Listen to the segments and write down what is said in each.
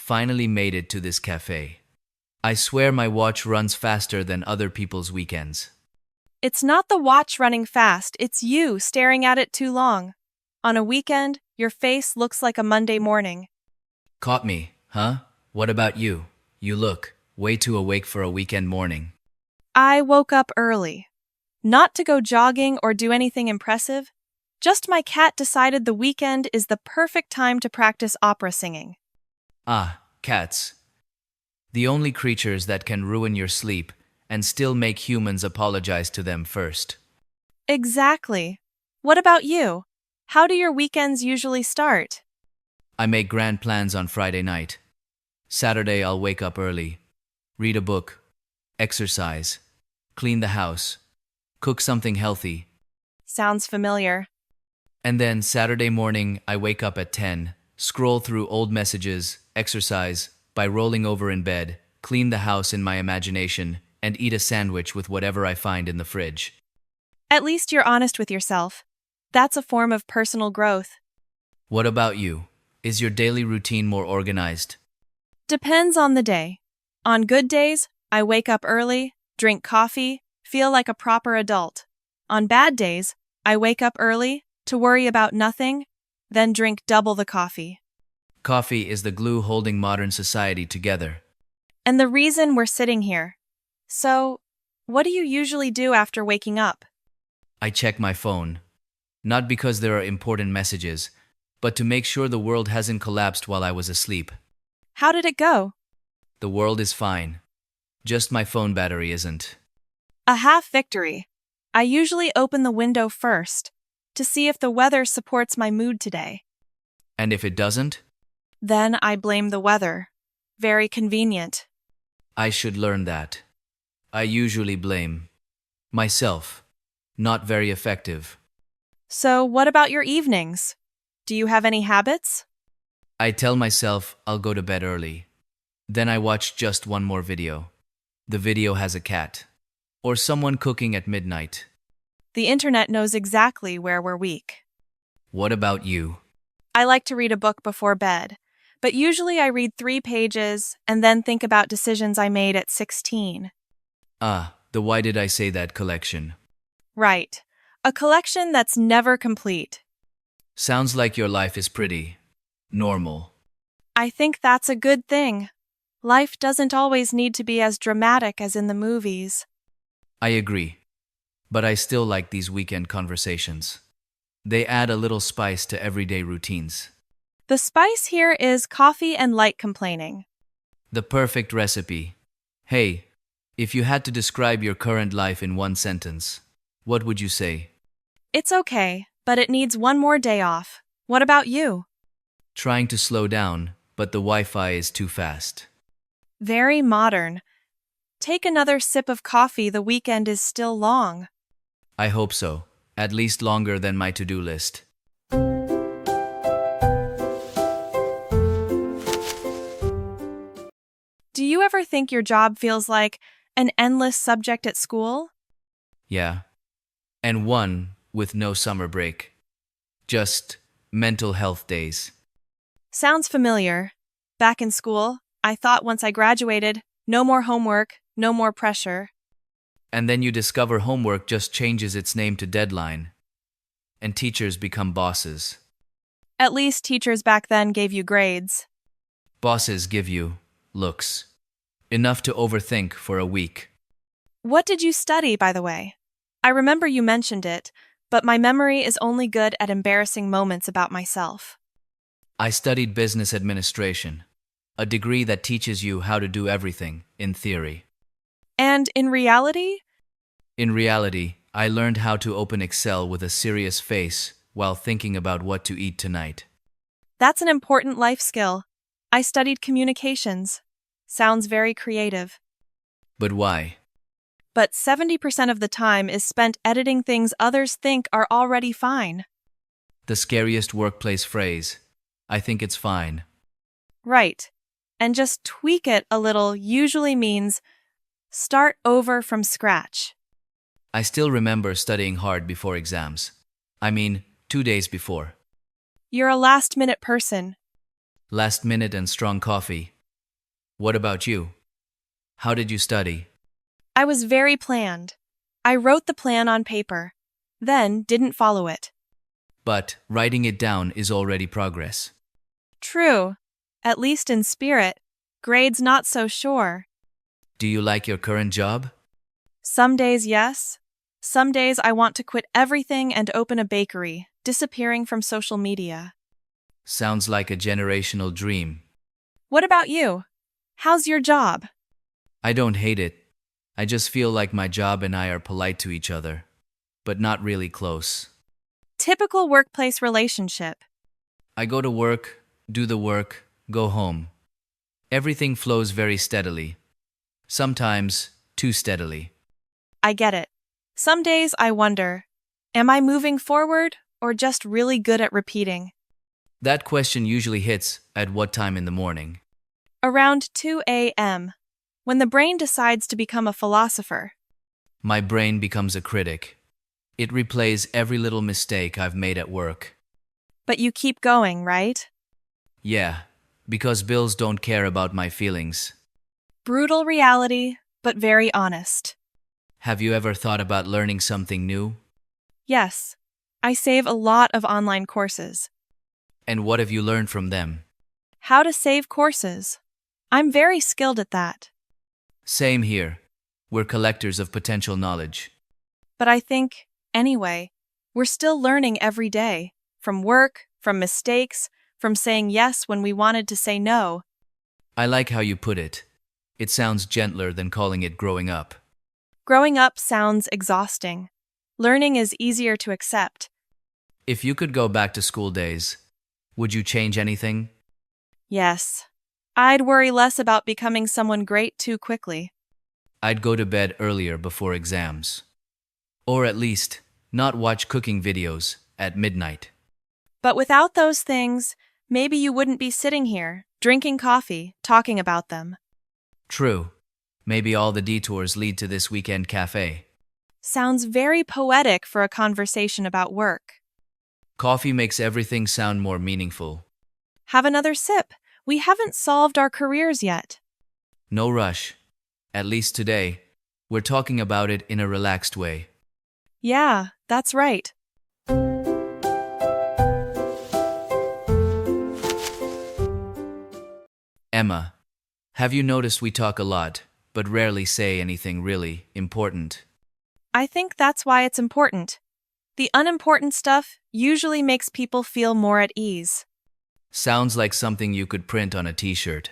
finally made it to this cafe. I swear my watch runs faster than other people's weekends. It's not the watch running fast, it's you staring at it too long. On a weekend, your face looks like a Monday morning. Caught me, huh? What about you? You look way too awake for a weekend morning. I woke up early. Not to go jogging or do anything impressive, just my cat decided the weekend is the perfect time to practice opera singing. Ah, cats. The only creatures that can ruin your sleep and still make humans apologize to them first. Exactly. What about you? How do your weekends usually start? I make grand plans on Friday night. Saturday I'll wake up early, read a book, exercise, clean the house, cook something healthy. Sounds familiar. And then Saturday morning I wake up at 10, scroll through old messages, exercise by rolling over in bed, clean the house in my imagination, and eat a sandwich with whatever I find in the fridge. At least you're honest with yourself. That's a form of personal growth. What about you? Is your daily routine more organized? Depends on the day. On good days, I wake up early, drink coffee, feel like a proper adult. On bad days, I wake up early, to worry about nothing, then drink double the coffee. Coffee is the glue holding modern society together. And the reason we're sitting here. So, what do you usually do after waking up? I check my phone. Not because there are important messages, but to make sure the world hasn't collapsed while I was asleep. How did it go? The world is fine. Just my phone battery isn't. A half victory. I usually open the window first, to see if the weather supports my mood today. And if it doesn't? Then I blame the weather. Very convenient. I should learn that. I usually blame myself. Not very effective. So, what about your evenings? Do you have any habits? I tell myself I'll go to bed early. Then I watch just one more video. The video has a cat. Or someone cooking at midnight. The internet knows exactly where we're weak. What about you? I like to read a book before bed, but usually I read 3 pages and then think about decisions I made at 16. Ah, the Why Did I Say That collection. Right. A collection that's never complete. Sounds like your life is pretty normal. I think that's a good thing. Life doesn't always need to be as dramatic as in the movies. I agree. But I still like these weekend conversations. They add a little spice to everyday routines. The spice here is coffee and light complaining. The perfect recipe. Hey, if you had to describe your current life in one sentence, what would you say? It's okay, but it needs one more day off. What about you? Trying to slow down, but the Wi-Fi is too fast. Very modern. Take another sip of coffee, the weekend is still long. I hope so. At least longer than my to-do list. Do you ever think your job feels like an endless subject at school? Yeah. And one with no summer break. Just mental health days. Sounds familiar. Back in school, I thought once I graduated, no more homework, no more pressure. And then you discover homework just changes its name to deadline. And teachers become bosses. At least teachers back then gave you grades. Bosses give you looks. Enough to overthink for a week. What did you study, by the way? I remember you mentioned it, but my memory is only good at embarrassing moments about myself. I studied business administration, a degree that teaches you how to do everything, in theory. And in reality? In reality, I learned how to open Excel with a serious face while thinking about what to eat tonight. That's an important life skill. I studied communications. Sounds very creative. But why? But 70% of the time is spent editing things others think are already fine. The scariest workplace phrase. I think it's fine. Right. And just tweak it a little usually means start over from scratch. I still remember studying hard before exams. 2 days before. You're a last-minute person. Last minute and strong coffee. What about you? How did you study? I was very planned. I wrote the plan on paper, then didn't follow it. But writing it down is already progress. True. At least in spirit. Grades not so sure. Do you like your current job? Some days, yes. Some days I want to quit everything and open a bakery, disappearing from social media. Sounds like a generational dream. What about you? How's your job? I don't hate it. I just feel like my job and I are polite to each other, but not really close. Typical workplace relationship. I go to work, do the work, go home. Everything flows very steadily. Sometimes too steadily. I get it. Some days I wonder, am I moving forward or just really good at repeating? That question usually hits at what time in the morning? Around 2 a.m., when the brain decides to become a philosopher. My brain becomes a critic. It replays every little mistake I've made at work. But you keep going, right? Yeah, because bills don't care about my feelings. Brutal reality, but very honest. Have you ever thought about learning something new? Yes, I save a lot of online courses. And what have you learned from them? How to save courses. I'm very skilled at that. Same here. We're collectors of potential knowledge. But I think, anyway, we're still learning every day. From work, from mistakes, from saying yes when we wanted to say no. I like how you put it. It sounds gentler than calling it growing up. Growing up sounds exhausting. Learning is easier to accept. If you could go back to school days, would you change anything? Yes. I'd worry less about becoming someone great too quickly. I'd go to bed earlier before exams. Or at least, not watch cooking videos at midnight. But without those things, maybe you wouldn't be sitting here, drinking coffee, talking about them. True. Maybe all the detours lead to this weekend cafe. Sounds very poetic for a conversation about work. Coffee makes everything sound more meaningful. Have another sip. We haven't solved our careers yet. No rush. At least today, we're talking about it in a relaxed way. Yeah, that's right. Emma, have you noticed we talk a lot, but rarely say anything really important? I think that's why it's important. The unimportant stuff usually makes people feel more at ease. Sounds like something you could print on a t-shirt.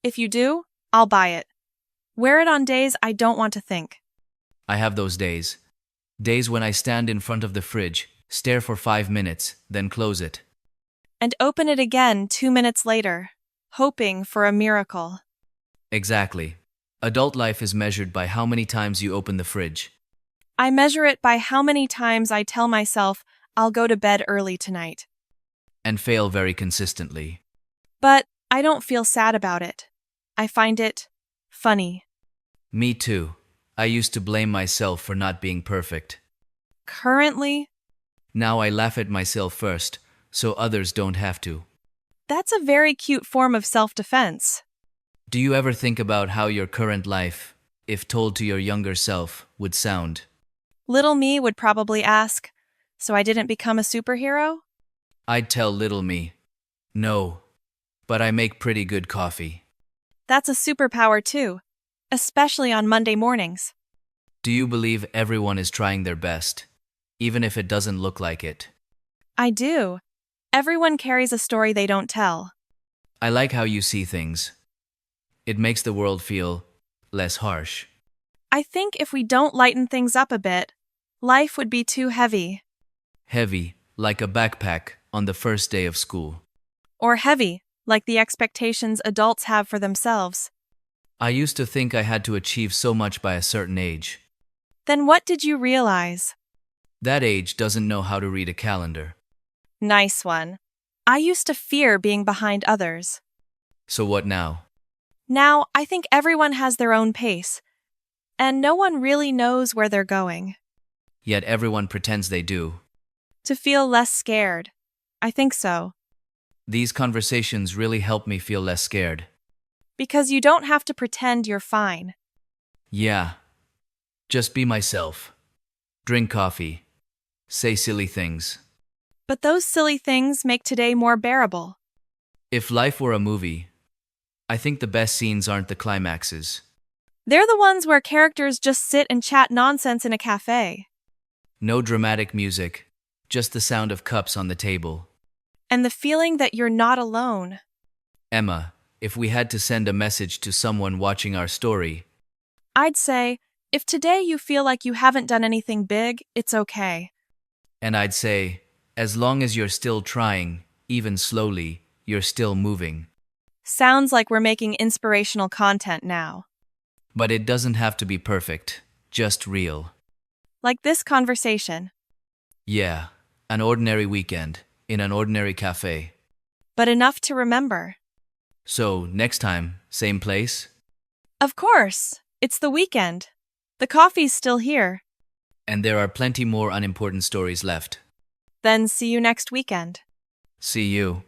If you do, I'll buy it. Wear it on days I don't want to think. I have those days. Days when I stand in front of the fridge, stare for 5 minutes, then close it. And open it again 2 minutes later, hoping for a miracle. Exactly. Adult life is measured by how many times you open the fridge. I measure it by how many times I tell myself I'll go to bed early tonight. And fail very consistently. But I don't feel sad about it. I find it funny. Me too. I used to blame myself for not being perfect. Currently, Now I laugh at myself first, so others don't have to. that's a very cute form of self-defense. Do you ever think about how your current life, if told to your younger self, would sound? Little me would probably ask, so I didn't become a superhero? I'd tell little me, no, but I make pretty good coffee. That's a superpower too, especially on Monday mornings. Do you believe everyone is trying their best, even if it doesn't look like it? I do. Everyone carries a story they don't tell. I like how you see things. It makes the world feel less harsh. I think if we don't lighten things up a bit, life would be too heavy. Heavy, like a backpack on the first day of school. Or heavy, like the expectations adults have for themselves. I used to think I had to achieve so much by a certain age. Then what did you realize? That age doesn't know how to read a calendar. Nice one. I used to fear being behind others. So what now? Now, I think everyone has their own pace, and no one really knows where they're going. Yet everyone pretends they do. To feel less scared. I think so. These conversations really help me feel less scared. Because you don't have to pretend you're fine. Yeah. Just be myself. Drink coffee. Say silly things. But those silly things make today more bearable. If life were a movie, I think the best scenes aren't the climaxes. They're the ones where characters just sit and chat nonsense in a cafe. No dramatic music, just the sound of cups on the table. And the feeling that you're not alone. Emma, if we had to send a message to someone watching our story, I'd say, if today you feel like you haven't done anything big, it's okay. and I'd say, as long as you're still trying, even slowly, you're still moving. Sounds like we're making inspirational content now. But it doesn't have to be perfect, just real. Like this conversation. Yeah, an ordinary weekend, in an ordinary cafe. But enough to remember. So, next time, same place? Of course, it's the weekend. The coffee's still here. And there are plenty more unimportant stories left. Then see you next weekend. See you.